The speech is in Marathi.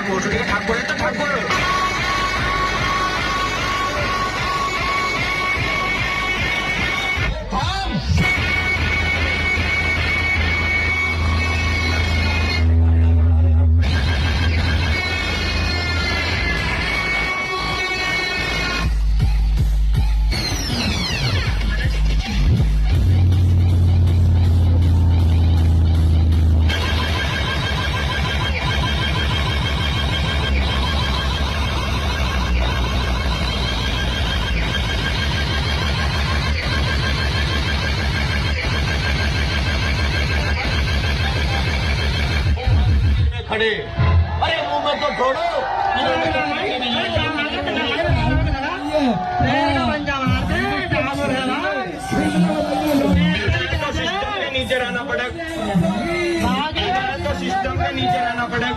ভোসড়িকে ঠাকুর তো ঠাকুর खड़े। अरे मुंह में तो छोड़ो। तो सिस्टम के नीचे रहना पड़े, तो सिस्टम के नीचे रहना पड़े।